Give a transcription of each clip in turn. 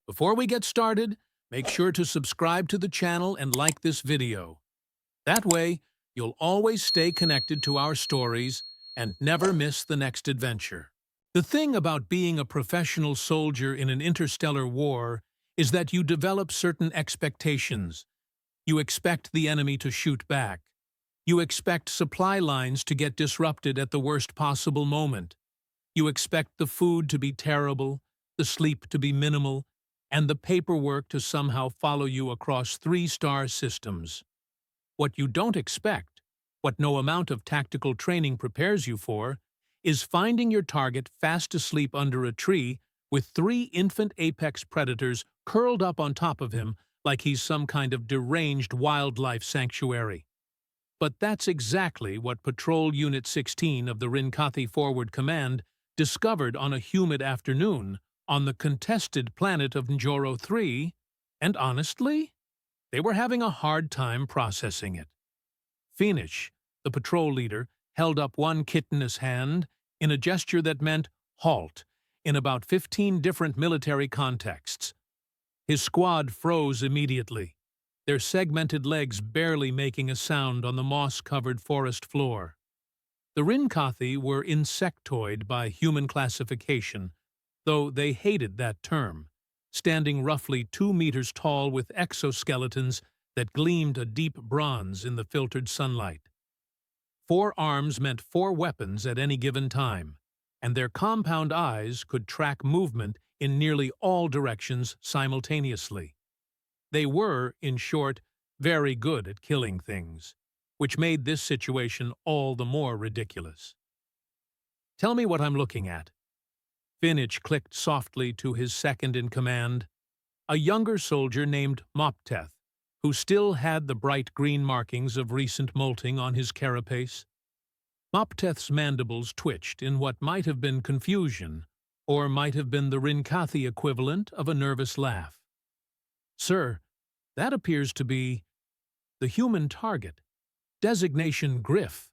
Before we get started, make sure to subscribe to the channel and like this video. That way, you'll always stay connected to our stories and never miss the next adventure. The thing about being a professional soldier in an interstellar war is that you develop certain expectations. You expect the enemy to shoot back. You expect supply lines to get disrupted at the worst possible moment. You expect the food to be terrible, the sleep to be minimal, and the paperwork to somehow follow you across 3-star systems. What you don't expect, what no amount of tactical training prepares you for, is finding your target fast asleep under a tree with 3 infant apex predators curled up on top of him like he's some kind of deranged wildlife sanctuary. But that's exactly what Patrol Unit 16 of the Rinkathi Forward Command discovered on a humid afternoon on the contested planet of Njoro 3, and honestly, they were having a hard time processing it. Phoenix, the patrol leader, held up one chitinous hand in a gesture that meant halt in about 15 different military contexts. His squad froze immediately, their segmented legs barely making a sound on the moss-covered forest floor. The Rinkathi were insectoid by human classification, though they hated that term, standing roughly 2 meters tall with exoskeletons that gleamed a deep bronze in the filtered sunlight. 4 arms meant 4 weapons at any given time, and their compound eyes could track movement in nearly all directions simultaneously. They were, in short, very good at killing things, which made this situation all the more ridiculous. "Tell me what I'm looking at." Phoenix clicked softly to his second-in-command, a younger soldier named Mopteth, who still had the bright green markings of recent molting on his carapace. Mopteth's mandibles twitched in what might have been confusion, or might have been the Rinkathi equivalent of a nervous laugh. "Sir, that appears to be the human target, designation Griff,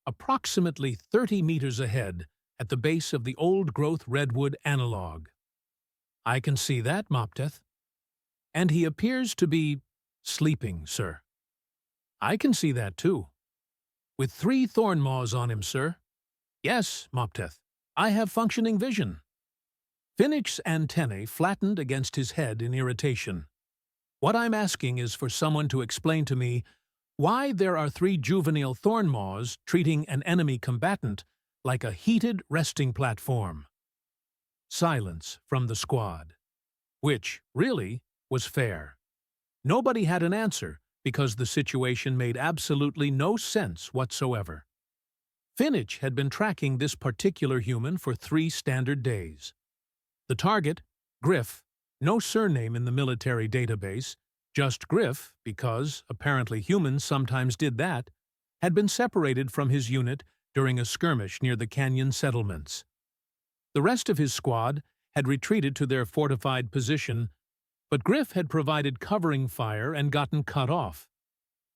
approximately 30 meters ahead, at the base of the old-growth redwood analog." "I can see that, Mopteth." "And he appears to be sleeping, sir." "I can see that, too." "With 3 thorn maws on him, sir." "Yes, Mopteth, I have functioning vision." Phoenix's antennae flattened against his head in irritation. "What I'm asking is for someone to explain to me why there are 3 juvenile thorn maws treating an enemy combatant like a heated resting platform." Silence from the squad. Which, really, was fair. Nobody had an answer because the situation made absolutely no sense whatsoever. Phoenix had been tracking this particular human for 3 standard days. The target, Griff, no surname in the military database, just Griff because, apparently humans sometimes did that, had been separated from his unit during a skirmish near the canyon settlements. The rest of his squad had retreated to their fortified position, but Griff had provided covering fire and gotten cut off.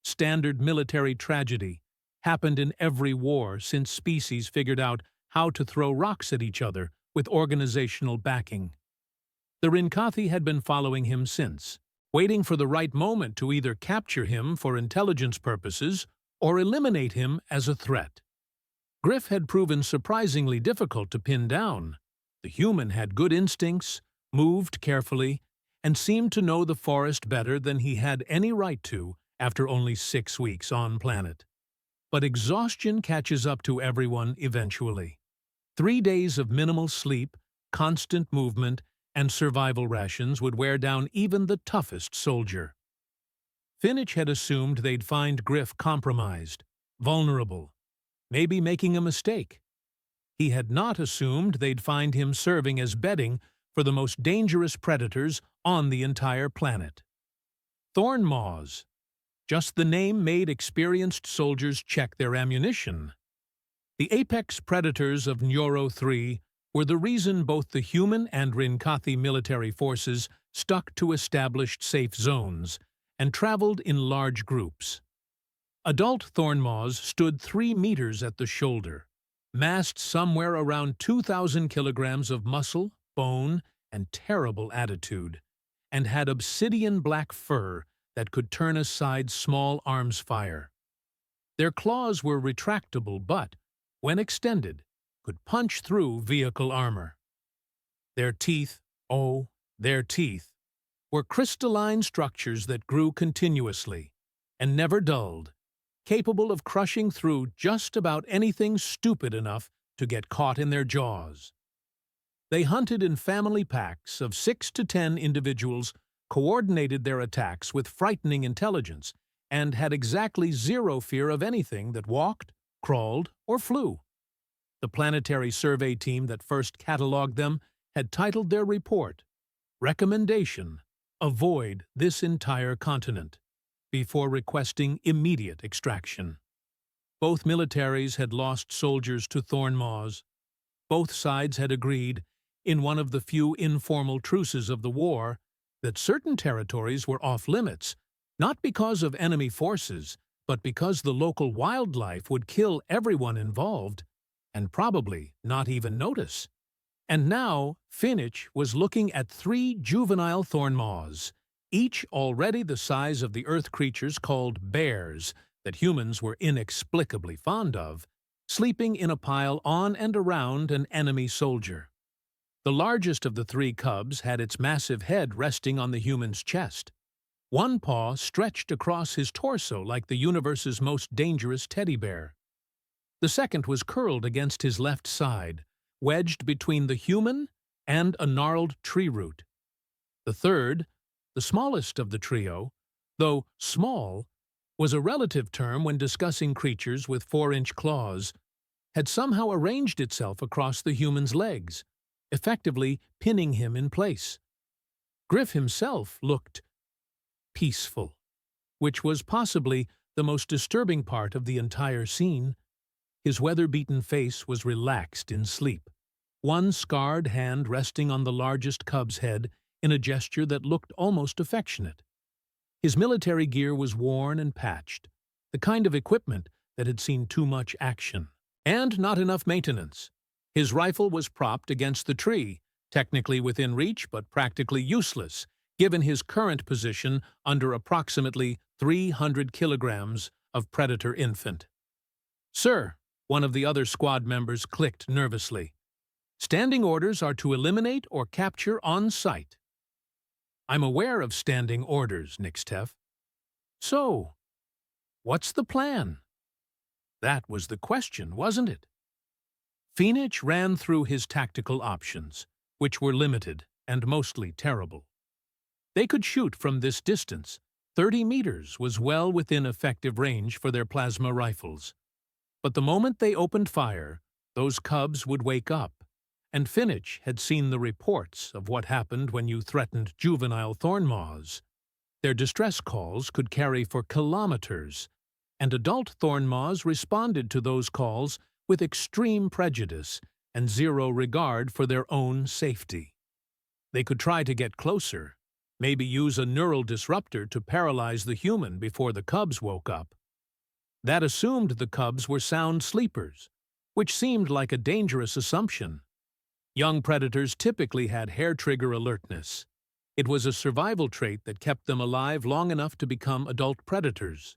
Standard military tragedy happened in every war since species figured out how to throw rocks at each other with organizational backing. The Rinkathi had been following him since, waiting for the right moment to either capture him for intelligence purposes or eliminate him as a threat. Griff had proven surprisingly difficult to pin down. The human had good instincts, moved carefully, and seemed to know the forest better than he had any right to after only 6 weeks on planet. But exhaustion catches up to everyone eventually. 3 days of minimal sleep, constant movement, and survival rations would wear down even the toughest soldier. Phoenix had assumed they'd find Griff compromised, vulnerable, maybe making a mistake. He had not assumed they'd find him serving as bedding for the most dangerous predators on the entire planet. Thorn maws. Just the name made experienced soldiers check their ammunition. The apex predators of Njoro 3 were the reason both the human and Rinkathi military forces stuck to established safe zones and traveled in large groups. Adult thorn maws stood 3 meters at the shoulder, massed somewhere around 2,000 kilograms of muscle, bone, and terrible attitude, and had obsidian-black fur that could turn aside small arms fire. Their claws were retractable but, when extended, could punch through vehicle armor. Their teeth, oh, their teeth, were crystalline structures that grew continuously and never dulled, capable of crushing through just about anything stupid enough to get caught in their jaws. They hunted in family packs of 6 to 10 individuals, coordinated their attacks with frightening intelligence, and had exactly zero fear of anything that walked, crawled, or flew. The planetary survey team that first cataloged them had titled their report, "Recommendation: Avoid this entire continent," before requesting immediate extraction. Both militaries had lost soldiers to thorn maws. Both sides had agreed, in one of the few informal truces of the war, that certain territories were off-limits, not because of enemy forces, but because the local wildlife would kill everyone involved, and probably not even notice. And now, Finich was looking at 3 juvenile thorn maws, each already the size of the earth creatures called bears that humans were inexplicably fond of, sleeping in a pile on and around an enemy soldier. The largest of the 3 cubs had its massive head resting on the human's chest. One paw stretched across his torso like the universe's most dangerous teddy bear. The second was curled against his left side, wedged between the human and a gnarled tree root. The third, the smallest of the trio, though small was a relative term when discussing creatures with 4-inch claws, had somehow arranged itself across the human's legs, effectively pinning him in place. Griff himself looked peaceful, which was possibly the most disturbing part of the entire scene. His weather-beaten face was relaxed in sleep, one scarred hand resting on the largest cub's head in a gesture that looked almost affectionate. His military gear was worn and patched, the kind of equipment that had seen too much action, and not enough maintenance. His rifle was propped against the tree, technically within reach but practically useless, given his current position under approximately 300 kilograms of predator infant. "Sir," one of the other squad members clicked nervously. "Standing orders are to eliminate or capture on sight." "I'm aware of standing orders, Nixtef." "So, what's the plan?" That was the question, wasn't it? Finich ran through his tactical options, which were limited and mostly terrible. They could shoot from this distance. 30 meters was well within effective range for their plasma rifles. But the moment they opened fire, those cubs would wake up, and Finich had seen the reports of what happened when you threatened juvenile thorn maws. Their distress calls could carry for kilometers, and adult thorn maws responded to those calls with extreme prejudice and zero regard for their own safety. They could try to get closer, maybe use a neural disruptor to paralyze the human before the cubs woke up. That assumed the cubs were sound sleepers, which seemed like a dangerous assumption. Young predators typically had hair-trigger alertness. It was a survival trait that kept them alive long enough to become adult predators.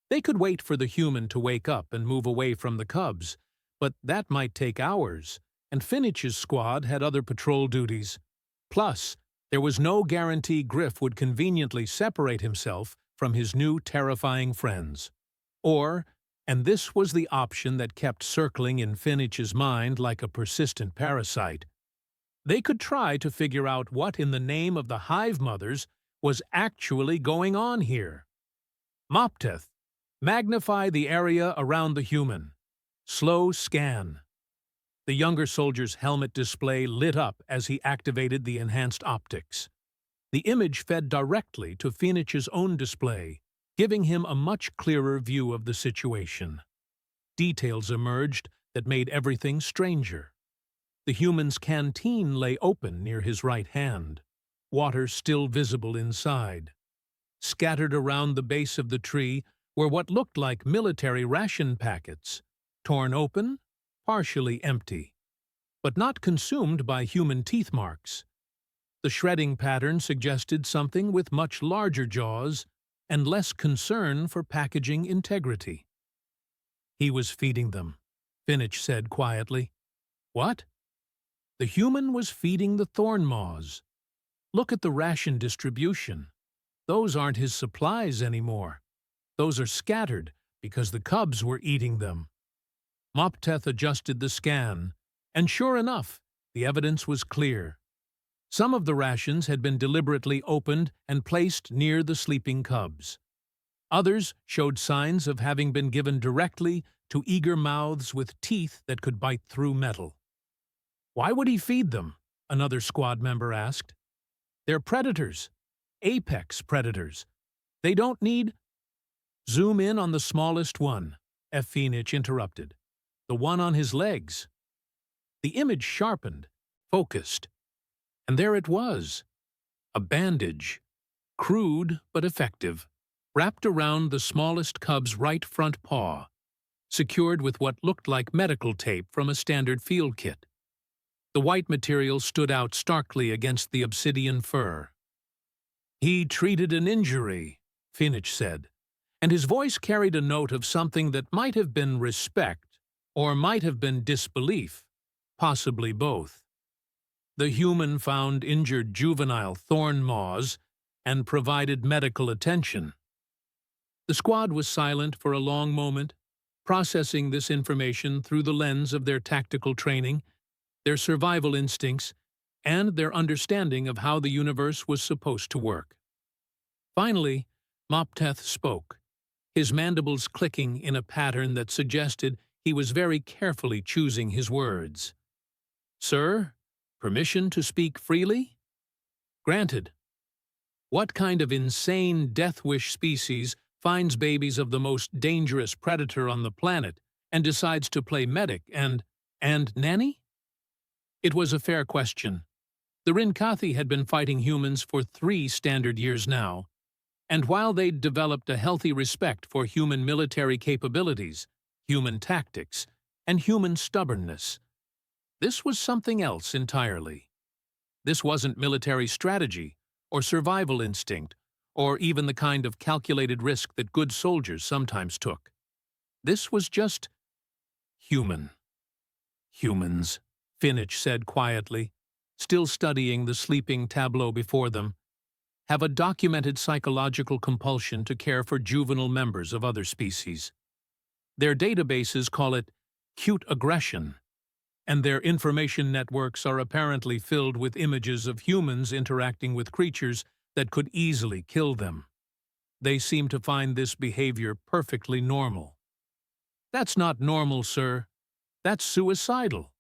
They could wait for the human to wake up and move away from the cubs, but that might take hours, and Finich's squad had other patrol duties. Plus, there was no guarantee Griff would conveniently separate himself from his new terrifying friends. Or, and this was the option that kept circling in Finich's mind like a persistent parasite, they could try to figure out what in the name of the Hive Mothers was actually going on here. Mopteth, magnify the area around the human. Slow scan. The younger soldier's helmet display lit up as he activated the enhanced optics. The image fed directly to Finich's own display, giving him a much clearer view of the situation. Details emerged that made everything stranger. The human's canteen lay open near his right hand, water still visible inside. Scattered around the base of the tree were what looked like military ration packets, torn open, partially empty, but not consumed by human teeth marks. The The shredding pattern suggested something with much larger jaws and less concern for packaging integrity. He was feeding them, Finich said quietly. What? The human was feeding the thorn maws. Look at the ration distribution. Those aren't his supplies anymore. Those are scattered because the cubs were eating them. Mopteth adjusted the scan, and sure enough, the evidence was clear. Some of the rations had been deliberately opened and placed near the sleeping cubs. Others showed signs of having been given directly to eager mouths with teeth that could bite through metal. Why would he feed them? Another squad member asked. They're predators. Apex predators. They don't need— Zoom in on the smallest one, Finich interrupted. The one on his legs. The image sharpened, focused. And there it was. A bandage, crude but effective, wrapped around the smallest cub's right front paw, secured with what looked like medical tape from a standard field kit. The white material stood out starkly against the obsidian fur. He treated an injury, Finich said, and his voice carried a note of something that might have been respect or might have been disbelief, possibly both. The human found injured juvenile thorn maws and provided medical attention. The squad was silent for a long moment, processing this information through the lens of their tactical training, their survival instincts, and their understanding of how the universe was supposed to work. Finally, Mopteth spoke, his mandibles clicking in a pattern that suggested he was very carefully choosing his words. Sir, permission to speak freely? Granted. What kind of insane death-wish species finds babies of the most dangerous predator on the planet and decides to play medic and nanny? It was a fair question. The Rinkathi had been fighting humans for 3 standard years now, and while they'd developed a healthy respect for human military capabilities, human tactics, and human stubbornness, this was something else entirely. This wasn't military strategy, or survival instinct, or even the kind of calculated risk that good soldiers sometimes took. This was just human. Humans, Finich said quietly, still studying the sleeping tableau before them, have a documented psychological compulsion to care for juvenile members of other species. Their databases call it cute aggression, and their information networks are apparently filled with images of humans interacting with creatures that could easily kill them. They seem to find this behavior perfectly normal. That's not normal, sir. That's suicidal.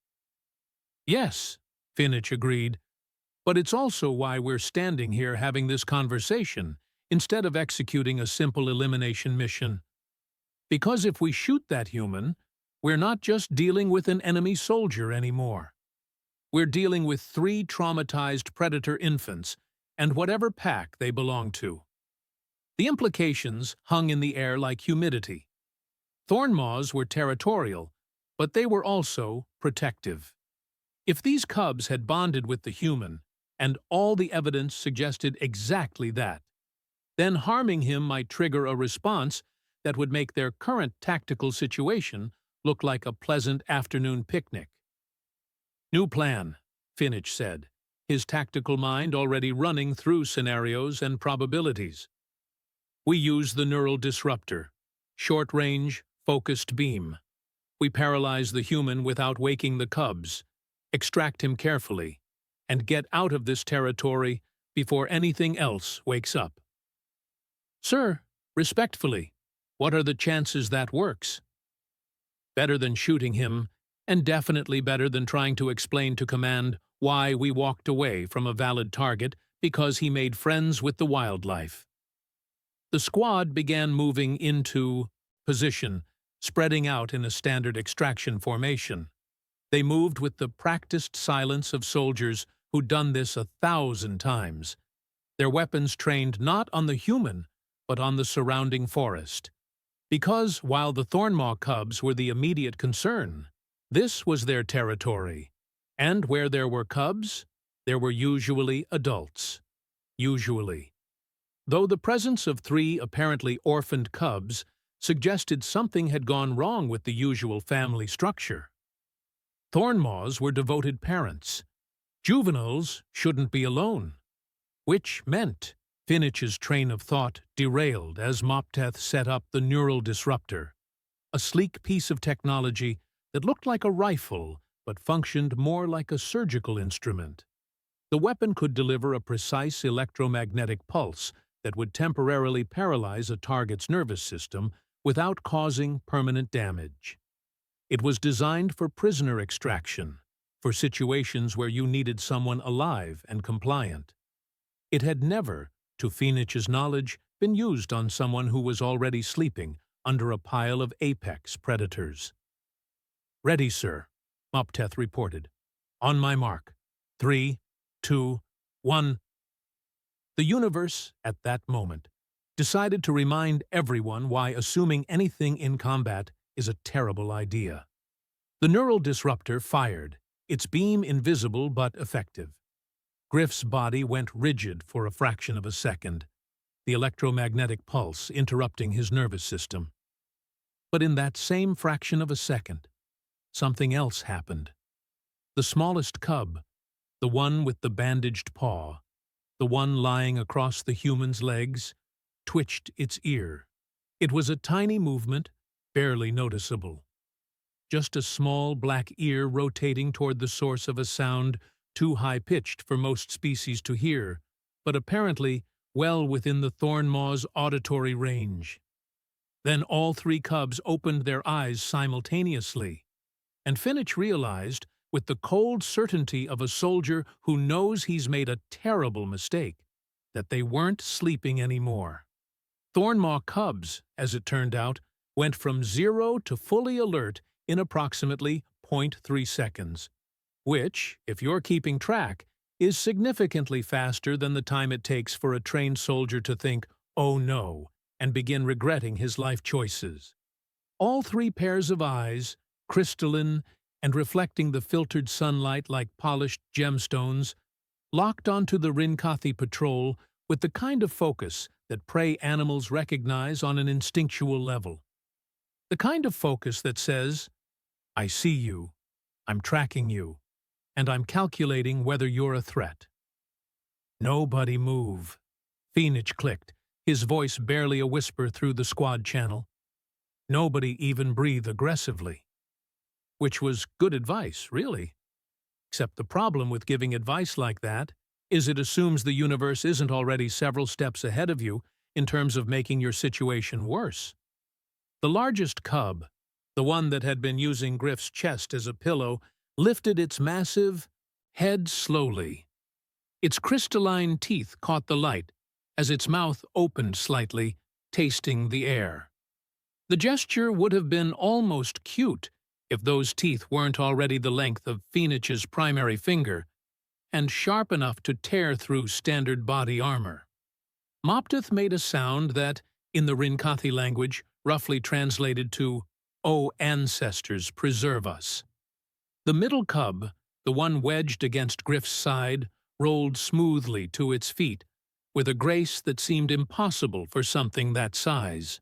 Yes, Finich agreed, but it's also why we're standing here having this conversation instead of executing a simple elimination mission. Because if we shoot that human, we're not just dealing with an enemy soldier anymore. We're dealing with 3 traumatized predator infants and whatever pack they belong to. The implications hung in the air like humidity. Thornmaws were territorial, but they were also protective. If these cubs had bonded with the human, and all the evidence suggested exactly that, then harming him might trigger a response that would make their current tactical situation look like a pleasant afternoon picnic. New plan, Finich said, his tactical mind already running through scenarios and probabilities. We use the neural disruptor, short-range, focused beam. We paralyze the human without waking the cubs, extract him carefully, and get out of this territory before anything else wakes up. Sir, respectfully, what are the chances that works? Better than shooting him, and definitely better than trying to explain to command why we walked away from a valid target because he made friends with the wildlife. The squad began moving into position, spreading out in a standard extraction formation. They moved with the practiced silence of soldiers who'd done this 1,000 times, their weapons trained not on the human, but on the surrounding forest. Because while the Thornmaw cubs were the immediate concern, this was their territory, and where there were cubs, there were usually adults. Usually. Though the presence of 3 apparently orphaned cubs suggested something had gone wrong with the usual family structure. Thornmaws were devoted parents. Juveniles shouldn't be alone. Which meant Finnich's train of thought derailed as Mopteth set up the neural disruptor, a sleek piece of technology that looked like a rifle but functioned more like a surgical instrument. The weapon could deliver a precise electromagnetic pulse that would temporarily paralyze a target's nervous system without causing permanent damage. It was designed for prisoner extraction, for situations where you needed someone alive and compliant. It had never, to Finnich's knowledge, been used on someone who was already sleeping under a pile of apex predators. "Ready, sir," Mopteth reported. "On my mark. 3, 2, 1. The universe, at that moment, decided to remind everyone why assuming anything in combat is a terrible idea. The neural disruptor fired, its beam invisible but effective. Griff's body went rigid for a fraction of a second, the electromagnetic pulse interrupting his nervous system. But in that same fraction of a second, something else happened. The smallest cub, the one with the bandaged paw, the one lying across the human's legs, twitched its ear. It was a tiny movement, barely noticeable. Just a small black ear rotating toward the source of a sound too high-pitched for most species to hear, but apparently well within the Thornmaw's auditory range. Then all 3 cubs opened their eyes simultaneously, and Finich realized, with the cold certainty of a soldier who knows he's made a terrible mistake, that they weren't sleeping anymore. Thornmaw cubs, as it turned out, went from 0 to fully alert in approximately 0.3 seconds, which, if you're keeping track, is significantly faster than the time it takes for a trained soldier to think, "Oh no," and begin regretting his life choices. All 3 pairs of eyes, crystalline and reflecting the filtered sunlight like polished gemstones, locked onto the Rinkathi patrol with the kind of focus that prey animals recognize on an instinctual level. The kind of focus that says, "I see you, I'm tracking you, and I'm calculating whether you're a threat." "Nobody move," Finich clicked, his voice barely a whisper through the squad channel. "Nobody even breathe aggressively." Which was good advice, really. Except the problem with giving advice like that is it assumes the universe isn't already several steps ahead of you in terms of making your situation worse. The largest cub, the one that had been using Griff's chest as a pillow, lifted its massive head slowly. Its crystalline teeth caught the light as its mouth opened slightly, tasting the air. The gesture would have been almost cute if those teeth weren't already the length of Finich's primary finger and sharp enough to tear through standard body armor. Mopteth made a sound that, in the Rinkathi language, roughly translated to, "Oh, ancestors, preserve us." The middle cub, the one wedged against Griff's side, rolled smoothly to its feet, with a grace that seemed impossible for something that size.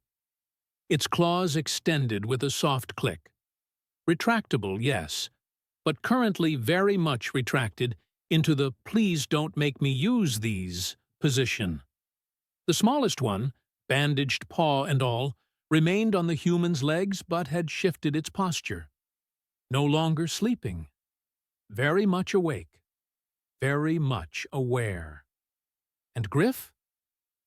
Its claws extended with a soft click. Retractable, yes, but currently very much retracted into the "please don't make me use these" position. The smallest one, bandaged paw and all, remained on the human's legs but had shifted its posture. No longer sleeping. Very much awake. Very much aware. And Griff?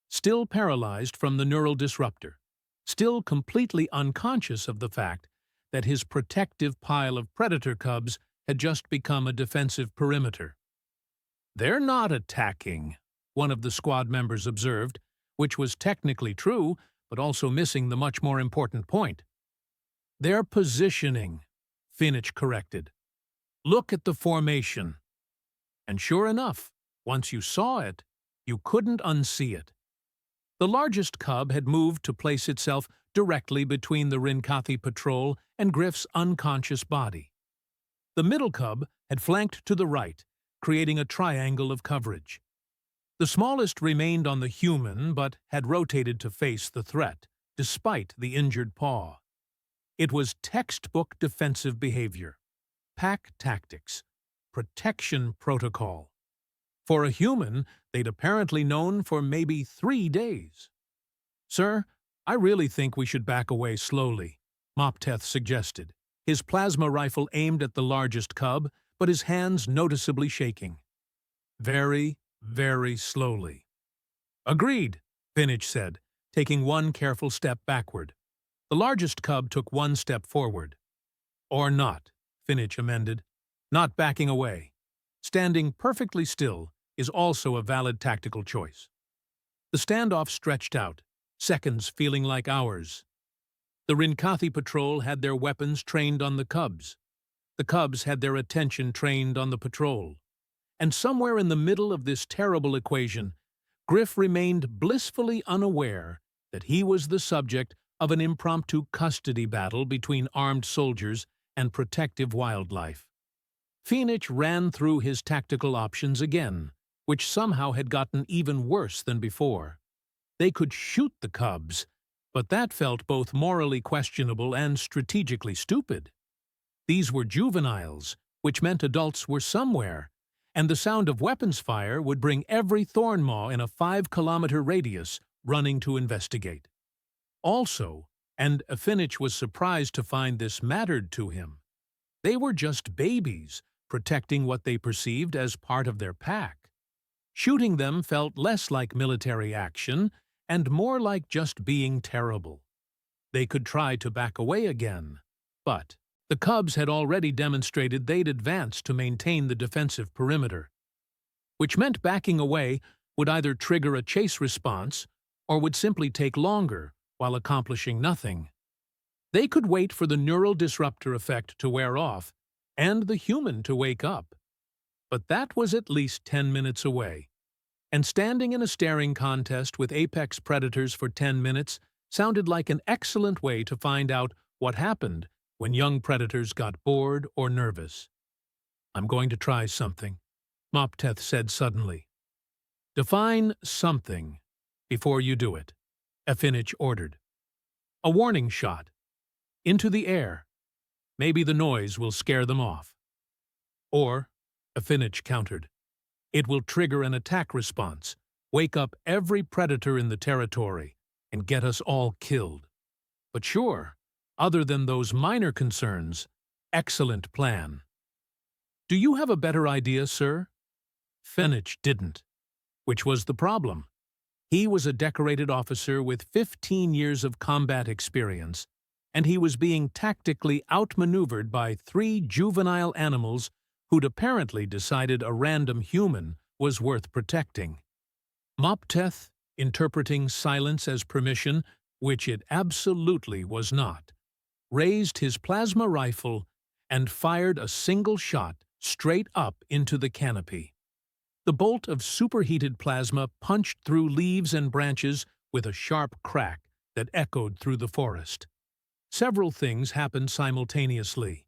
Still paralyzed from the neural disruptor. Still completely unconscious of the fact that his protective pile of predator cubs had just become a defensive perimeter. "They're not attacking," one of the squad members observed, which was technically true, but also missing the much more important point. "They're positioning," Finich corrected. "Look at the formation." And sure enough, once you saw it, you couldn't unsee it. The largest cub had moved to place itself directly between the Rinkathi patrol and Griff's unconscious body. The middle cub had flanked to the right, creating a triangle of coverage. The smallest remained on the human but had rotated to face the threat, despite the injured paw. It was textbook defensive behavior, pack tactics, protection protocol. For a human, they'd apparently known for maybe 3 days. "Sir, I really think we should back away slowly," Mopteth suggested, his plasma rifle aimed at the largest cub, but his hands noticeably shaking. Very, very slowly. "Agreed," Finich said, taking one careful step backward. The largest cub took one step forward. "Or not," Finich amended. "Not backing away. Standing perfectly still is also a valid tactical choice." The standoff stretched out, seconds feeling like hours. The Rinkathi patrol had their weapons trained on the cubs. The cubs had their attention trained on the patrol. And somewhere in the middle of this terrible equation, Griff remained blissfully unaware that he was the subject of an impromptu custody battle between armed soldiers and protective wildlife. Finich ran through his tactical options again, which somehow had gotten even worse than before. They could shoot the cubs, but that felt both morally questionable and strategically stupid. These were juveniles, which meant adults were somewhere, and the sound of weapons fire would bring every Thornmaw in a 5-kilometer radius running to investigate. Also, and Finich was surprised to find this mattered to him, they were just babies, protecting what they perceived as part of their pack. Shooting them felt less like military action and more like just being terrible. They could try to back away again, but the cubs had already demonstrated they'd advanced to maintain the defensive perimeter, which meant backing away would either trigger a chase response or would simply take longer while accomplishing nothing. They could wait for the neural disruptor effect to wear off and the human to wake up. But that was at least 10 minutes away, and standing in a staring contest with apex predators for 10 minutes sounded like an excellent way to find out what happened when young predators got bored or nervous. "I'm going to try something," Mopteth said suddenly. "Define something before you do it," Finich ordered. "A warning shot. Into the air. Maybe the noise will scare them off." "Or," Finich countered, "it will trigger an attack response, wake up every predator in the territory, and get us all killed. But sure, other than those minor concerns, excellent plan." "Do you have a better idea, sir?" Finich didn't, which was the problem. He was a decorated officer with 15 years of combat experience, and he was being tactically outmaneuvered by 3 juvenile animals who'd apparently decided a random human was worth protecting. Mopteth, interpreting silence as permission, which it absolutely was not, raised his plasma rifle and fired a single shot straight up into the canopy. The bolt of superheated plasma punched through leaves and branches with a sharp crack that echoed through the forest. Several things happened simultaneously.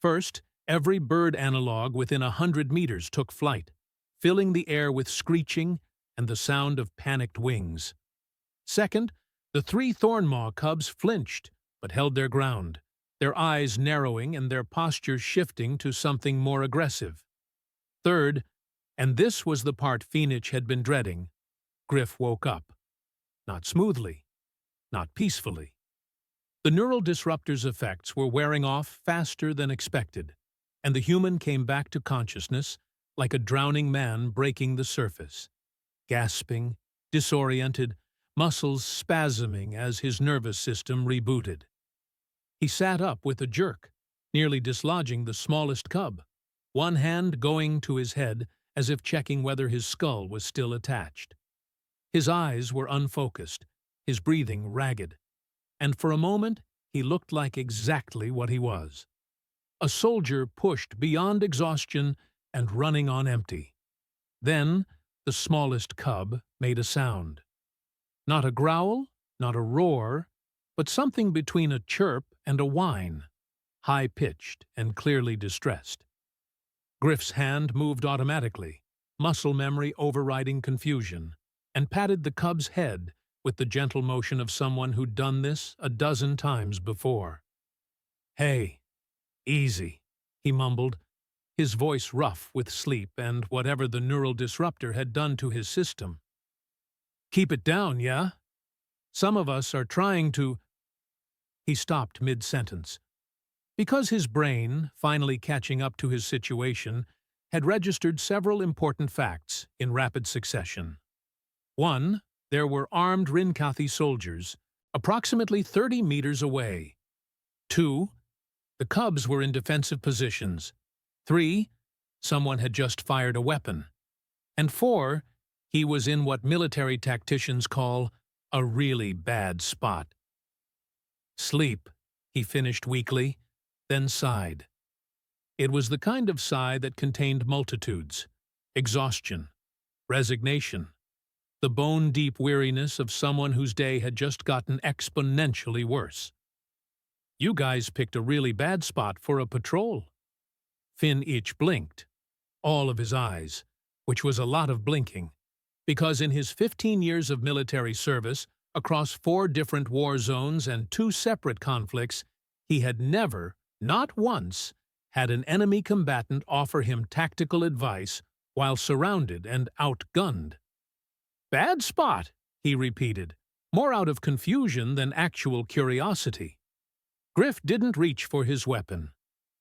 First, every bird analog within 100 meters took flight, filling the air with screeching and the sound of panicked wings. Second, the 3 Thornmaw cubs flinched but held their ground, their eyes narrowing and their postures shifting to something more aggressive. Third, and this was the part Finich had been dreading, Griff woke up. Not smoothly, not peacefully. The neural disruptor's effects were wearing off faster than expected, and the human came back to consciousness like a drowning man breaking the surface, gasping, disoriented, muscles spasming as his nervous system rebooted. He sat up with a jerk, nearly dislodging the smallest cub, one hand going to his head as if checking whether his skull was still attached. His eyes were unfocused, his breathing ragged, and for a moment he looked like exactly what he was: a soldier pushed beyond exhaustion and running on empty. Then the smallest cub made a sound. Not a growl, not a roar, but something between a chirp and a whine, high-pitched and clearly distressed. Griff's hand moved automatically, muscle memory overriding confusion, and patted the cub's head with the gentle motion of someone who'd done this a dozen times before. "Hey, easy," he mumbled, his voice rough with sleep and whatever the neural disruptor had done to his system. "Keep it down, yeah? Some of us are trying to—" He stopped mid-sentence, because his brain, finally catching up to his situation, had registered several important facts in rapid succession. 1. There were armed Rinkathi soldiers, approximately 30 meters away. 2. The cubs were in defensive positions. 3. Someone had just fired a weapon. And 4. He was in what military tacticians call a really bad spot. "Sleep," he finished weakly, then sighed. It was the kind of sigh that contained multitudes, exhaustion, resignation, the bone-deep weariness of someone whose day had just gotten exponentially worse. "You guys picked a really bad spot for a patrol." Finn each blinked, all of his eyes, which was a lot of blinking, because in his 15 years of military service, across 4 different war zones and 2 separate conflicts, he had never, not once, had an enemy combatant offer him tactical advice while surrounded and outgunned. "Bad spot," he repeated, more out of confusion than actual curiosity. Griff didn't reach for his weapon,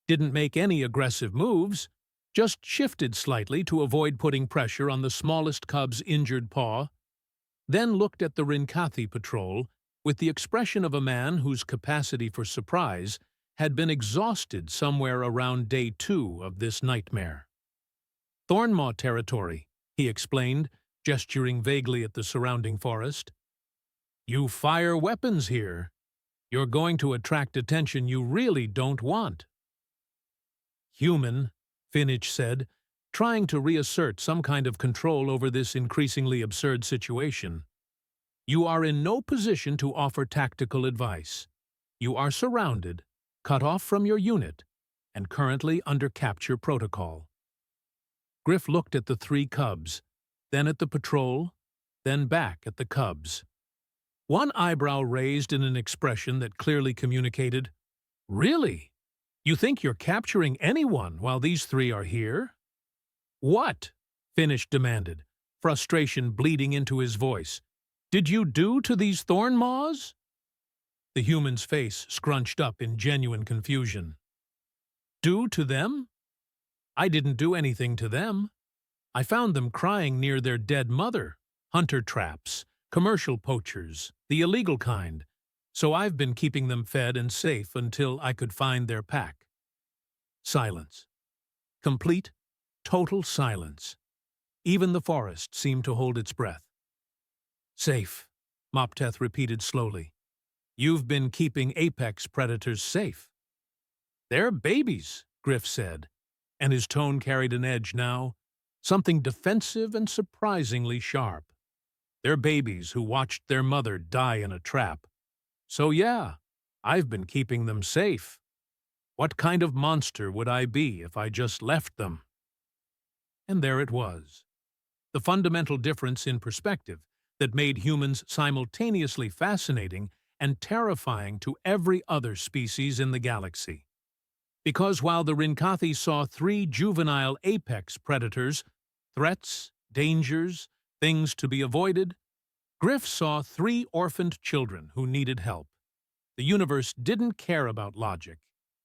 didn't make any aggressive moves, just shifted slightly to avoid putting pressure on the smallest cub's injured paw, then looked at the Rinkathi patrol with the expression of a man whose capacity for surprise had been exhausted somewhere around day 2 of this nightmare. "Thornmaw territory," he explained, gesturing vaguely at the surrounding forest. "You fire weapons here. You're going to attract attention you really don't want." "Human," Finich said, trying to reassert some kind of control over this increasingly absurd situation. "You are in no position to offer tactical advice. You are surrounded, cut off from your unit, and currently under capture protocol." Griff looked at the 3 cubs, then at the patrol, then back at the cubs. One eyebrow raised in an expression that clearly communicated, "Really? You think you're capturing anyone while these 3 are here?" "What?" Finich demanded, frustration bleeding into his voice. "Did you do to these Thornmaws?" The human's face scrunched up in genuine confusion. "Do to them? I didn't do anything to them. I found them crying near their dead mother, hunter traps, commercial poachers, the illegal kind, so I've been keeping them fed and safe until I could find their pack." Silence. Complete, total silence. Even the forest seemed to hold its breath. "Safe," Mopteth repeated slowly. "You've been keeping apex predators safe." "They're babies," Griff said, and his tone carried an edge now, something defensive and surprisingly sharp. "They're babies who watched their mother die in a trap. So yeah, I've been keeping them safe. What kind of monster would I be if I just left them?" And there it was. The fundamental difference in perspective that made humans simultaneously fascinating and terrifying to every other species in the galaxy. Because while the Rinkathi saw 3 juvenile apex predators, threats, dangers, things to be avoided, Griff saw 3 orphaned children who needed help. The universe didn't care about logic.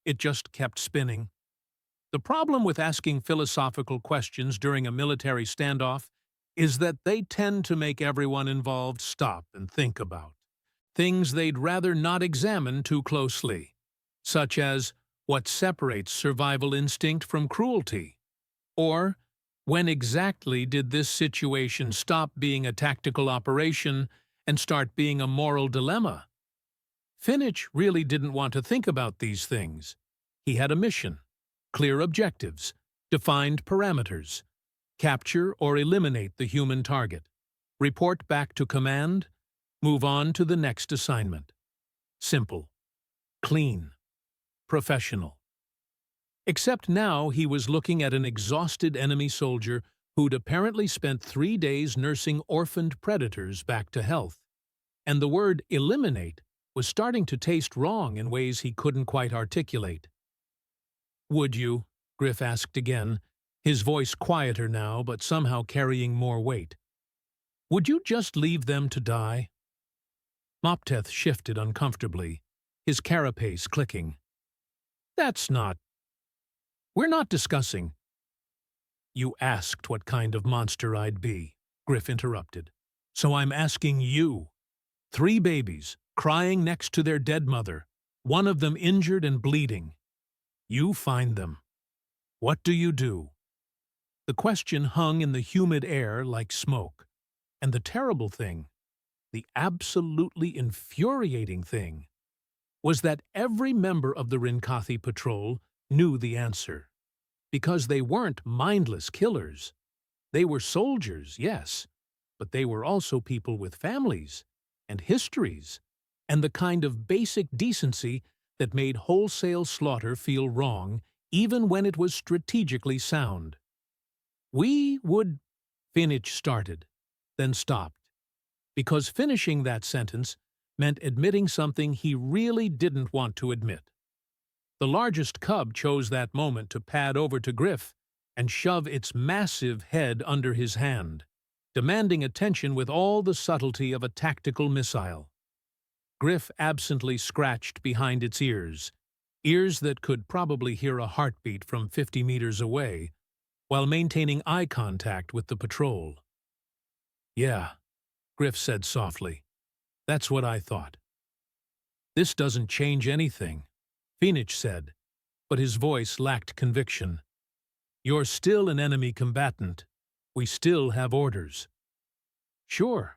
It just kept spinning. The problem with asking philosophical questions during a military standoff is that they tend to make everyone involved stop and think about things they'd rather not examine too closely, such as what separates survival instinct from cruelty, or when exactly did this situation stop being a tactical operation and start being a moral dilemma. Finich really didn't want to think about these things. He had a mission, clear objectives, defined parameters, capture or eliminate the human target, report back to command, move on to the next assignment. Simple, clean, professional. Except now he was looking at an exhausted enemy soldier who'd apparently spent 3 days nursing orphaned predators back to health. And the word eliminate was starting to taste wrong in ways he couldn't quite articulate. "Would you?" Griff asked again, his voice quieter now but somehow carrying more weight. "Would you just leave them to die?" Mopteth shifted uncomfortably, his carapace clicking. "That's not. We're not discussing." "You asked what kind of monster I'd be," Griff interrupted. "So I'm asking you. 3 babies, crying next to their dead mother, one of them injured and bleeding. You find them. What do you do?" The question hung in the humid air like smoke. And the terrible thing, the absolutely infuriating thing, was that every member of the Rinkathi patrol knew the answer. Because they weren't mindless killers. They were soldiers, yes, but they were also people with families and histories and the kind of basic decency that made wholesale slaughter feel wrong even when it was strategically sound. "We would," Finich started, then stopped, because finishing that sentence meant admitting something he really didn't want to admit. The largest cub chose that moment to pad over to Griff and shove its massive head under his hand, demanding attention with all the subtlety of a tactical missile. Griff absently scratched behind its ears that could probably hear a heartbeat from 50 meters away, while maintaining eye contact with the patrol. "Yeah," Griff said softly. "That's what I thought." "This doesn't change anything," Finich said, but his voice lacked conviction. "You're still an enemy combatant. We still have orders." "Sure.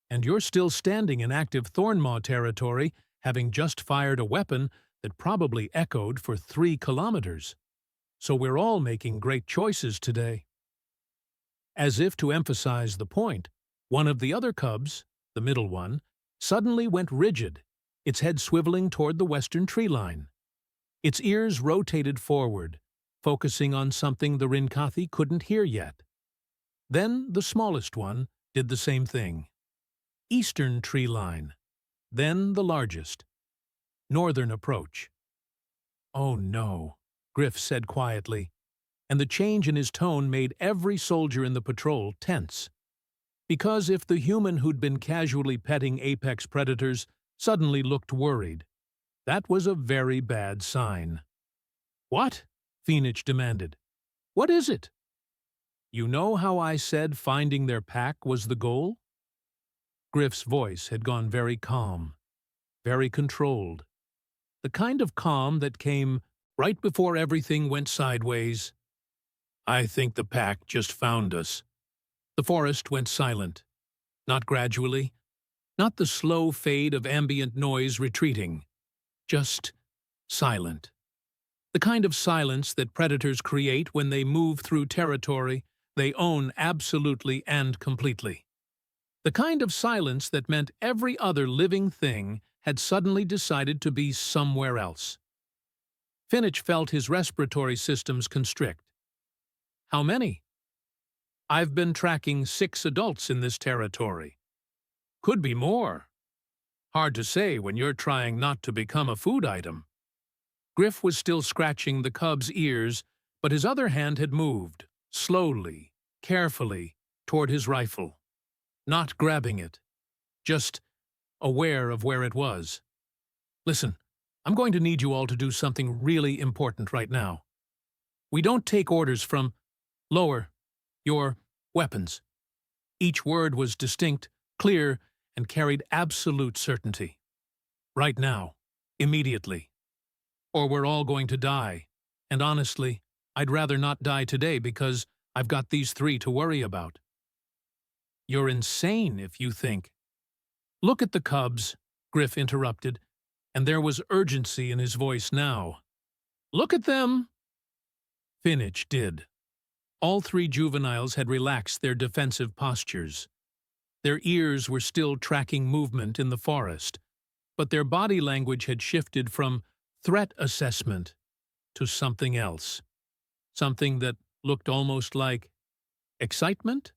And you're still standing in active Thornmaw territory, having just fired a weapon that probably echoed for 3 kilometers. So we're all making great choices today." As if to emphasize the point, one of the other cubs, the middle one, suddenly went rigid, its head swiveling toward the western tree line. Its ears rotated forward, focusing on something the Rinkathi couldn't hear yet. Then the smallest one did the same thing. Eastern tree line. Then the largest. Northern approach. "Oh no," Griff said quietly, and the change in his tone made every soldier in the patrol tense. Because if the human who'd been casually petting apex predators suddenly looked worried, that was a very bad sign. "What?" Finich demanded. "What is it?" "You know how I said finding their pack was the goal?" Griff's voice had gone very calm, very controlled. The kind of calm that came right before everything went sideways. "I think the pack just found us." The forest went silent. Not gradually. Not the slow fade of ambient noise retreating. Just silent. The kind of silence that predators create when they move through territory they own absolutely and completely. The kind of silence that meant every other living thing had suddenly decided to be somewhere else. Finich felt his respiratory systems constrict. "How many?" "I've been tracking 6 adults in this territory." "Could be more." "Hard to say when you're trying not to become a food item." Griff was still scratching the cub's ears, but his other hand had moved, slowly, carefully, toward his rifle. Not grabbing it, just aware of where it was. "Listen, I'm going to need you all to do something really important right now. We don't take orders from lower your weapons." Each word was distinct, clear, and carried absolute certainty. "Right now. Immediately. Or we're all going to die. And honestly, I'd rather not die today because I've got these 3 to worry about." "You're insane if you think." "Look at the cubs," Griff interrupted, and there was urgency in his voice now. "Look at them." Finich did. All 3 juveniles had relaxed their defensive postures. Their ears were still tracking movement in the forest, but their body language had shifted from threat assessment to something else. Something that looked almost like excitement?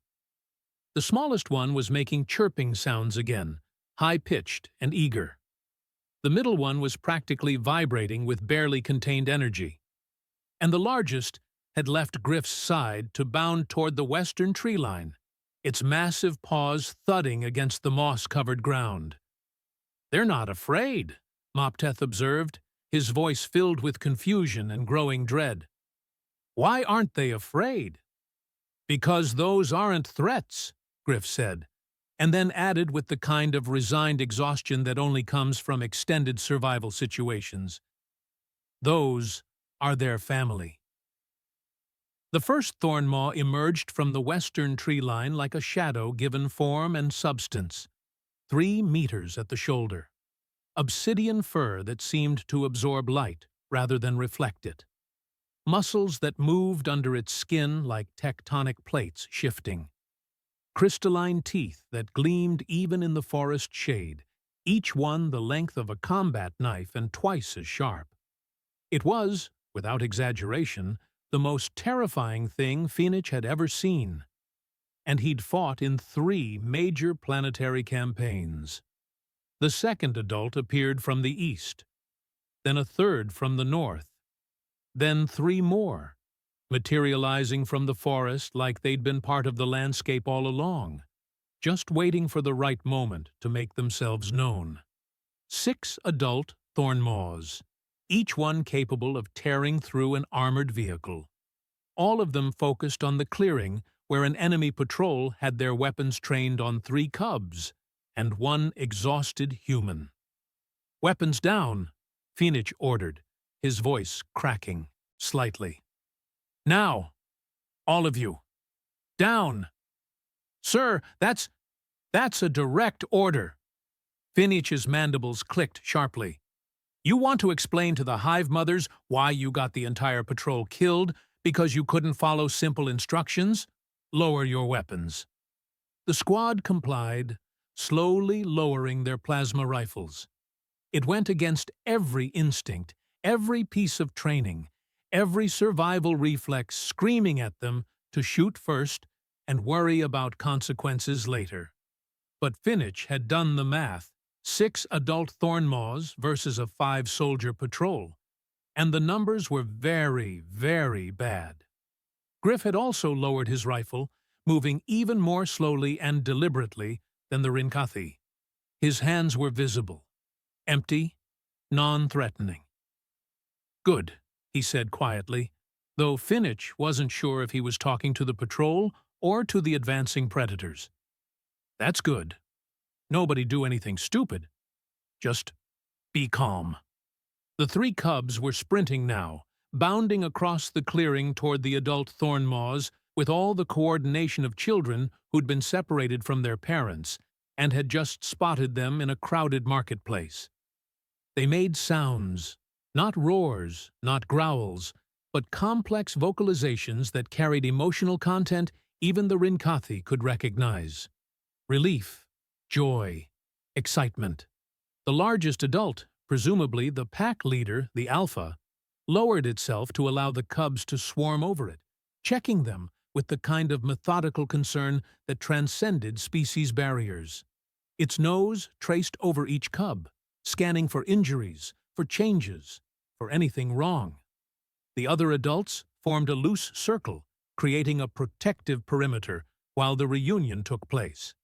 The smallest one was making chirping sounds again, high-pitched and eager. The middle one was practically vibrating with barely contained energy. And the largest had left Griff's side to bound toward the western tree line, its massive paws thudding against the moss-covered ground. "They're not afraid," Mopteth observed, his voice filled with confusion and growing dread. "Why aren't they afraid?" "Because those aren't threats," Griff said, and then added with the kind of resigned exhaustion that only comes from extended survival situations. "Those are their family." The first thornmaw emerged from the western tree line like a shadow given form and substance, 3 meters at the shoulder. Obsidian fur that seemed to absorb light rather than reflect it. Muscles that moved under its skin like tectonic plates shifting. Crystalline teeth that gleamed even in the forest shade, each one the length of a combat knife and twice as sharp. It was, without exaggeration, the most terrifying thing Phoenix had ever seen. And he'd fought in 3 major planetary campaigns. The second adult appeared from the east, then a third from the north, then 3 more, materializing from the forest like they'd been part of the landscape all along, just waiting for the right moment to make themselves known. 6 adult thornmaws, each one capable of tearing through an armored vehicle. All of them focused on the clearing where an enemy patrol had their weapons trained on 3 cubs and 1 exhausted human. "Weapons down," Phoenix ordered, his voice cracking slightly. "Now, all of you, down." "Sir, that's a direct order." Phoenix's mandibles clicked sharply. "You want to explain to the Hive Mothers why you got the entire patrol killed because you couldn't follow simple instructions? Lower your weapons." The squad complied, slowly lowering their plasma rifles. It went against every instinct, every piece of training, every survival reflex screaming at them to shoot first and worry about consequences later. But Phoenix had done the math. 6 adult thornmaws versus a 5-soldier patrol, and the numbers were very, very bad. Griff had also lowered his rifle, moving even more slowly and deliberately than the Rinkathi. His hands were visible, empty, non-threatening. "Good," he said quietly, though Phoenix wasn't sure if he was talking to the patrol or to the advancing predators. "That's good. Nobody do anything stupid. Just be calm." The 3 cubs were sprinting now, bounding across the clearing toward the adult thornmaws with all the coordination of children who'd been separated from their parents and had just spotted them in a crowded marketplace. They made sounds, not roars, not growls, but complex vocalizations that carried emotional content even the Rinkathi could recognize. Relief, joy, excitement. The largest adult, presumably the pack leader, the alpha, lowered itself to allow the cubs to swarm over it, checking them with the kind of methodical concern that transcended species barriers. Its nose traced over each cub, scanning for injuries, for changes, for anything wrong. The other adults formed a loose circle, creating a protective perimeter while the reunion took place.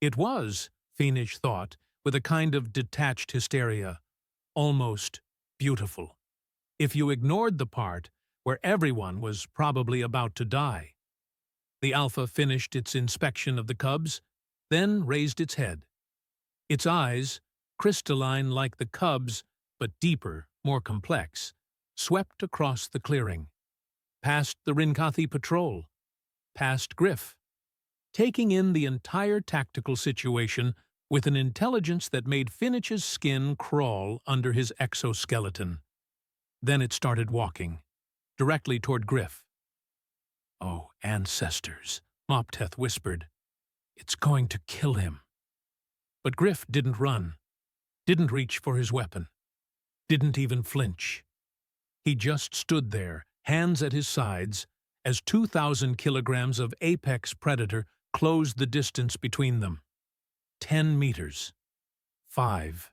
It was, Phoenix thought, with a kind of detached hysteria, almost beautiful, if you ignored the part where everyone was probably about to die. The alpha finished its inspection of the cubs, then raised its head. Its eyes, crystalline like the cubs, but deeper, more complex, swept across the clearing, past the Rinkathi patrol, past Griff, taking in the entire tactical situation with an intelligence that made Phoenix's skin crawl under his exoskeleton. Then it started walking, directly toward Griff. "Oh, ancestors," Mopteth whispered. "It's going to kill him." But Griff didn't run, didn't reach for his weapon, didn't even flinch. He just stood there, hands at his sides, as 2,000 kilograms of apex predator closed the distance between them. 10 meters. 5.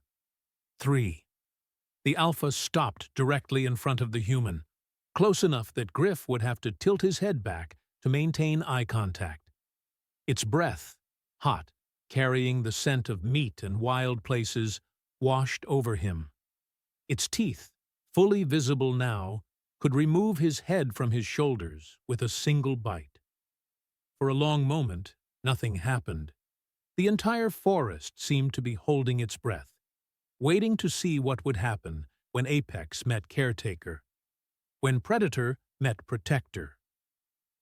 3. The alpha stopped directly in front of the human, close enough that Griff would have to tilt his head back to maintain eye contact. Its breath, hot, carrying the scent of meat and wild places, washed over him. Its teeth, fully visible now, could remove his head from his shoulders with a single bite. For a long moment, nothing happened. The entire forest seemed to be holding its breath, waiting to see what would happen when apex met caretaker, when predator met protector.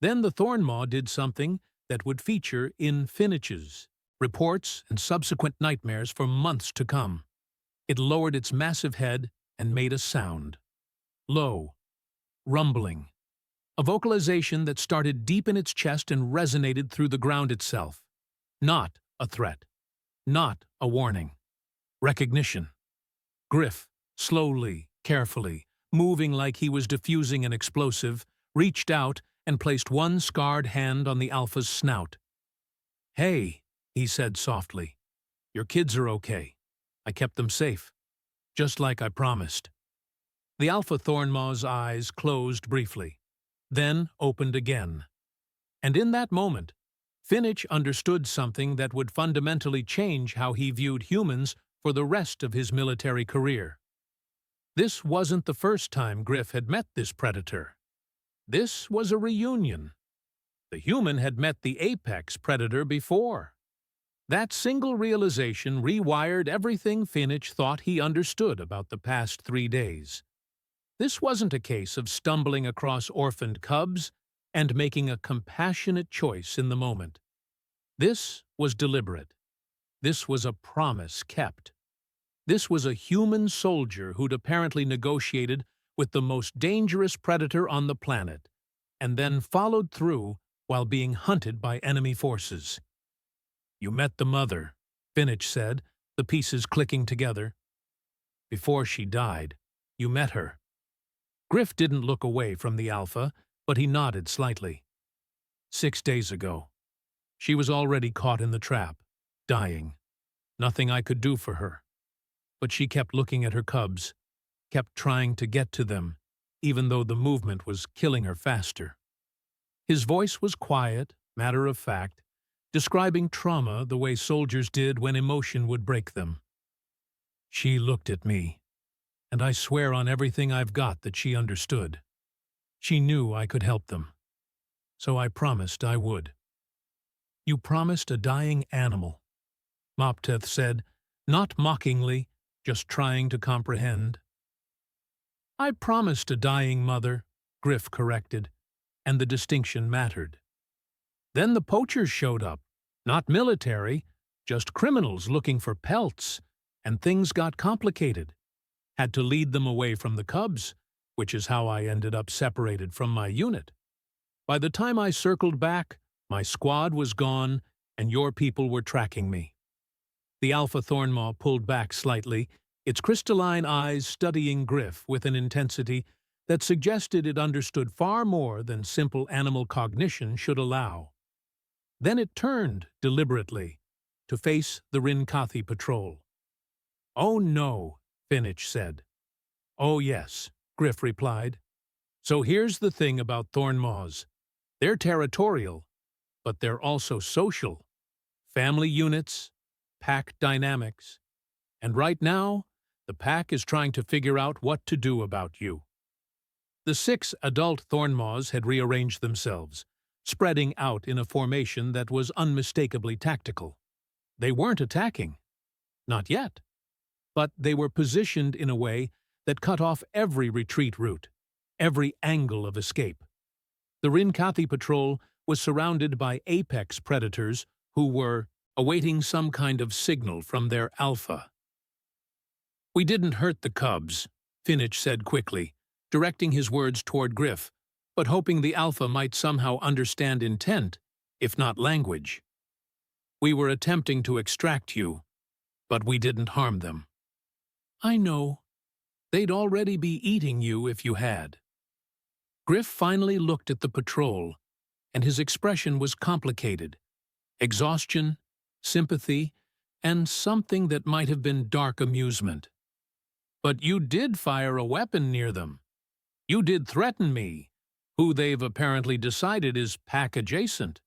Then the Thornmaw did something that would feature in Finnich's reports and subsequent nightmares for months to come. It lowered its massive head and made a sound. Low, rumbling. A vocalization that started deep in its chest and resonated through the ground itself. Not a threat. Not a warning. Recognition. Griff, slowly, carefully, moving like he was diffusing an explosive, reached out and placed one scarred hand on the alpha's snout. "Hey," he said softly. "Your kids are okay. I kept them safe. Just like I promised." The alpha Thornmaw's eyes closed briefly, then opened again. And in that moment, Finich understood something that would fundamentally change how he viewed humans for the rest of his military career. This wasn't the first time Griff had met this predator. This was a reunion. The human had met the apex predator before. That single realization rewired everything Finich thought he understood about the past 3 days. This wasn't a case of stumbling across orphaned cubs and making a compassionate choice in the moment. This was deliberate. This was a promise kept. This was a human soldier who'd apparently negotiated with the most dangerous predator on the planet, and then followed through while being hunted by enemy forces. "You met the mother," Finich said, the pieces clicking together. "Before she died, you met her." Griff didn't look away from the alpha, but he nodded slightly. 6 days ago. She was already caught in the trap, dying. Nothing I could do for her. But she kept looking at her cubs, kept trying to get to them, even though the movement was killing her faster. His voice was quiet, matter of fact, describing trauma the way soldiers did when emotion would break them. She looked at me, and I swear on everything I've got that she understood. She knew I could help them. So I promised I would. "You promised a dying animal," Mopteth said, not mockingly, just trying to comprehend. "I promised a dying mother," Griff corrected, and the distinction mattered. Then the poachers showed up, not military, just criminals looking for pelts, and things got complicated. Had to lead them away from the cubs, which is how I ended up separated from my unit. By the time I circled back, my squad was gone, and your people were tracking me." The alpha Thornmaw pulled back slightly, its crystalline eyes studying Griff with an intensity that suggested it understood far more than simple animal cognition should allow. Then it turned, deliberately, to face the Rinkathi patrol. "Oh no," Finich said. "Oh yes," Griff replied. "So here's the thing about Thornmaws. They're territorial, but they're also social. Family units, pack dynamics. And right now, the pack is trying to figure out what to do about you." The 6 adult Thornmaws had rearranged themselves, spreading out in a formation that was unmistakably tactical. They weren't attacking. Not yet. But they were positioned in a way that cut off every retreat route, every angle of escape. The Rinkathi patrol was surrounded by apex predators who were awaiting some kind of signal from their alpha. "We didn't hurt the cubs," Finich said quickly, directing his words toward Griff, but hoping the alpha might somehow understand intent, if not language. "We were attempting to extract you, but we didn't harm them." "I know," They'd already be eating you if you had. Griff finally looked at the patrol, and his expression was complicated. Exhaustion, sympathy, and something that might have been dark amusement. But you did fire a weapon near them. You did threaten me, who they've apparently decided is pack adjacent.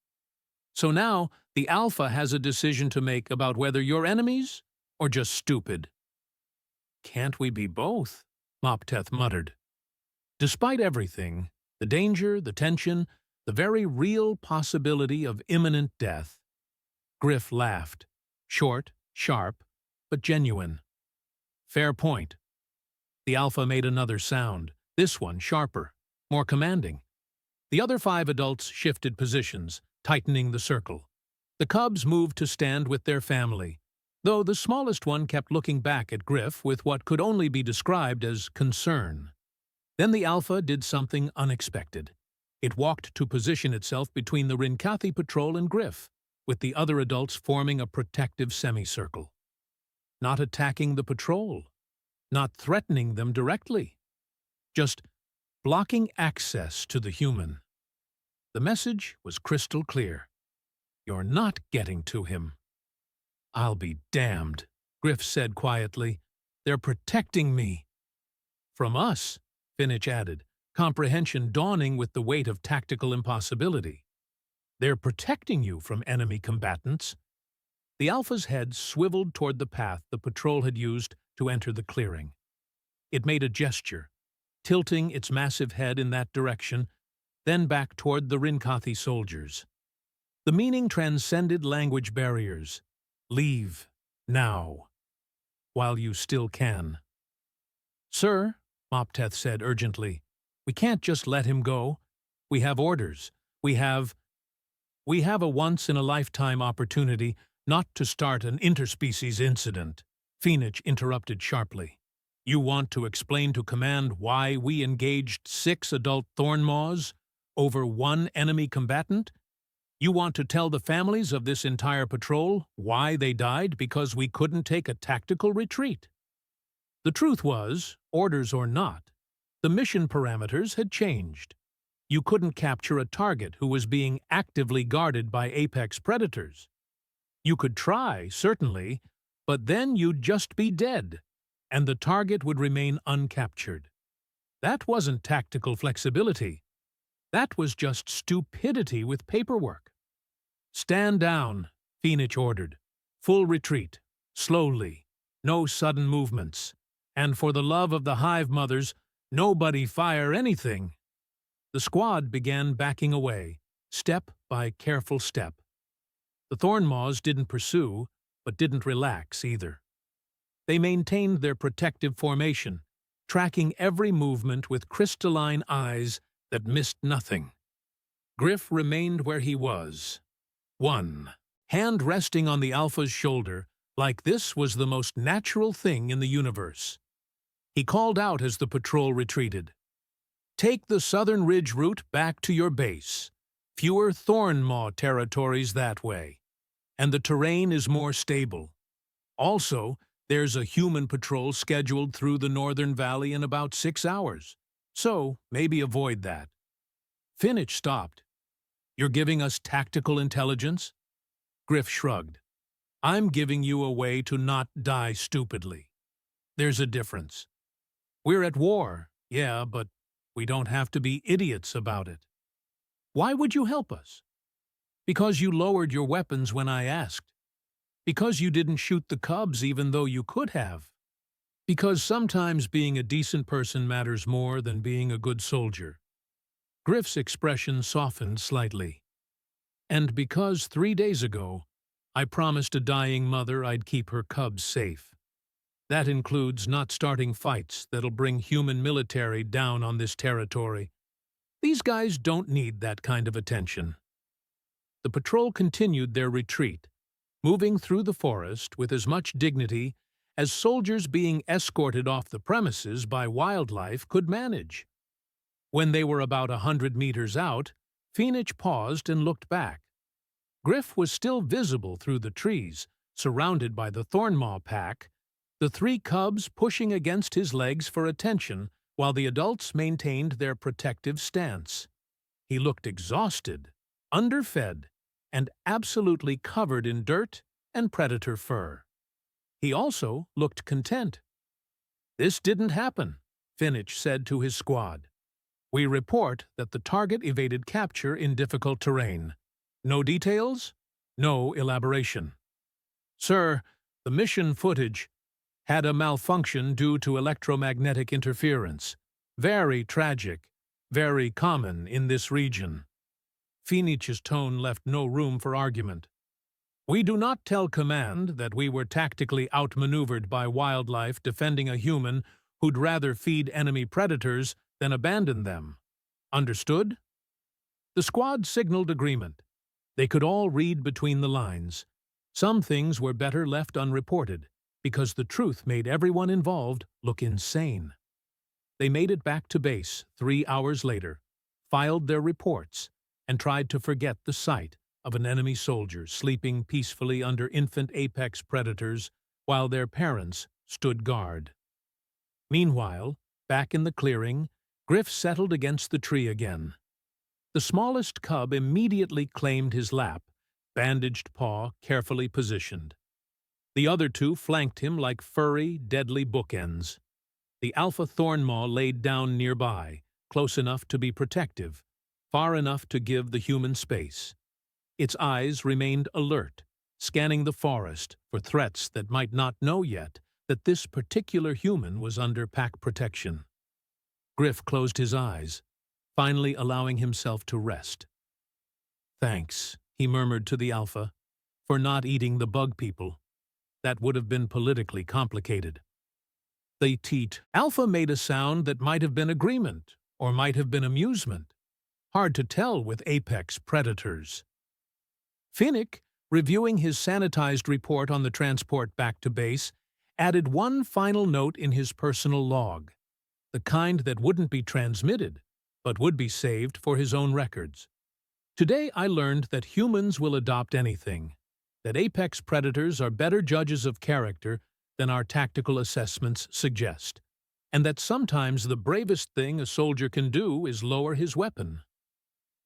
So now the Alpha has a decision to make about whether you're enemies or just stupid. Can't we be both? Mopteth muttered. Despite everything, the danger, the tension, the very real possibility of imminent death, Griff laughed. Short, sharp, but genuine. Fair point. The Alpha made another sound, this one sharper, more commanding. The other 5 adults shifted positions, tightening the circle. The cubs moved to stand with their family, though the smallest one kept looking back at Griff with what could only be described as concern. Then the Alpha did something unexpected. It walked to position itself between the Rinkathi patrol and Griff, with the other adults forming a protective semicircle. Not attacking the patrol, not threatening them directly, just blocking access to the human. The message was crystal clear. You're not getting to him. I'll be damned, Griff said quietly. They're protecting me. From us, Finich added, comprehension dawning with the weight of tactical impossibility. They're protecting you from enemy combatants. The Alpha's head swiveled toward the path the patrol had used to enter the clearing. It made a gesture, tilting its massive head in that direction, then back toward the Rinkathi soldiers. The meaning transcended language barriers. Leave, now, while you still can. Sir, Mopteth said urgently, we can't just let him go. We have orders. We have a once-in-a-lifetime opportunity not to start an interspecies incident, Finich interrupted sharply. You want to explain to Command why we engaged 6 adult Thornmaws over 1 enemy combatant? You want to tell the families of this entire patrol why they died because we couldn't take a tactical retreat? The truth was, orders or not, the mission parameters had changed. You couldn't capture a target who was being actively guarded by apex predators. You could try, certainly, but then you'd just be dead, and the target would remain uncaptured. That wasn't tactical flexibility. That was just stupidity with paperwork. Stand down, Finich ordered. Full retreat, slowly, no sudden movements. And for the love of the hive mothers, nobody fire anything. The squad began backing away, step by careful step. The Thornmaws didn't pursue, but didn't relax either. They maintained their protective formation, tracking every movement with crystalline eyes that missed nothing. Griff remained where he was. 1. Hand resting on the Alpha's shoulder, like this was the most natural thing in the universe. He called out as the patrol retreated. Take the Southern Ridge route back to your base. Fewer Thornmaw territories that way. And the terrain is more stable. Also, there's a human patrol scheduled through the Northern Valley in about 6 hours. So, maybe avoid that. Finich stopped. You're giving us tactical intelligence? Griff shrugged. I'm giving you a way to not die stupidly. There's a difference. We're at war, yeah, but we don't have to be idiots about it. Why would you help us? Because you lowered your weapons when I asked. Because you didn't shoot the cubs even though you could have. Because sometimes being a decent person matters more than being a good soldier. Griff's expression softened slightly. And because 3 days ago, I promised a dying mother I'd keep her cubs safe. That includes not starting fights that'll bring human military down on this territory. These guys don't need that kind of attention. The patrol continued their retreat, moving through the forest with as much dignity as soldiers being escorted off the premises by wildlife could manage. When they were about 100 meters out, Finich paused and looked back. Griff was still visible through the trees, surrounded by the Thornmaw pack, the three cubs pushing against his legs for attention while the adults maintained their protective stance. He looked exhausted, underfed, and absolutely covered in dirt and predator fur. He also looked content. "This didn't happen," Finich said to his squad. "We report that the target evaded capture in difficult terrain. No details, no elaboration. Sir, the mission footage had a malfunction due to electromagnetic interference. Very tragic, very common in this region." Finich's tone left no room for argument. "We do not tell command that we were tactically outmaneuvered by wildlife defending a human who'd rather feed enemy predators than abandon them. Understood?" The squad signaled agreement. They could all read between the lines. Some things were better left unreported, because the truth made everyone involved look insane. They made it back to base 3 hours later, filed their reports, and tried to forget the sight of an enemy soldier sleeping peacefully under infant apex predators while their parents stood guard. Meanwhile, back in the clearing, Griff settled against the tree again. The smallest cub immediately claimed his lap, bandaged paw carefully positioned. The other two flanked him like furry, deadly bookends. The alpha thornmaw laid down nearby, close enough to be protective, far enough to give the human space. Its eyes remained alert, scanning the forest for threats that might not know yet that this particular human was under pack protection. Griff closed his eyes, finally allowing himself to rest. "Thanks," he murmured to the alpha, "for not eating the bug people. That would have been politically complicated." They teat. Alpha made a sound that might have been agreement, or might have been amusement. Hard to tell with apex predators. Finnick, reviewing his sanitized report on the transport back to base, added one final note in his personal log, the kind that wouldn't be transmitted, but would be saved for his own records. "Today I learned that humans will adopt anything, that apex predators are better judges of character than our tactical assessments suggest, and that sometimes the bravest thing a soldier can do is lower his weapon.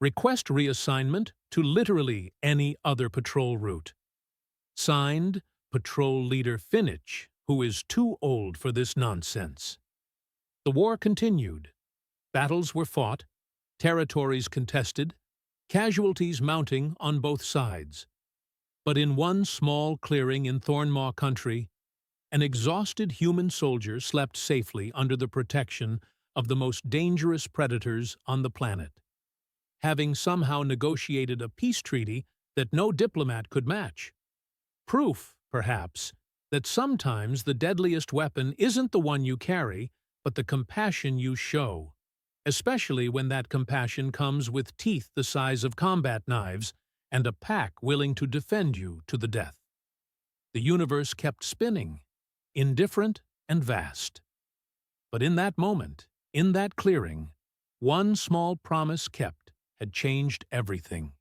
Request reassignment to literally any other patrol route. Signed, Patrol Leader Finich, who is too old for this nonsense." The war continued. Battles were fought, territories contested, casualties mounting on both sides. But in one small clearing in Thornmaw country, an exhausted human soldier slept safely under the protection of the most dangerous predators on the planet, having somehow negotiated a peace treaty that no diplomat could match. Proof, perhaps, that sometimes the deadliest weapon isn't the one you carry, but the compassion you show, especially when that compassion comes with teeth the size of combat knives and a pack willing to defend you to the death. The universe kept spinning, indifferent and vast. But in that moment, in that clearing, one small promise kept had changed everything.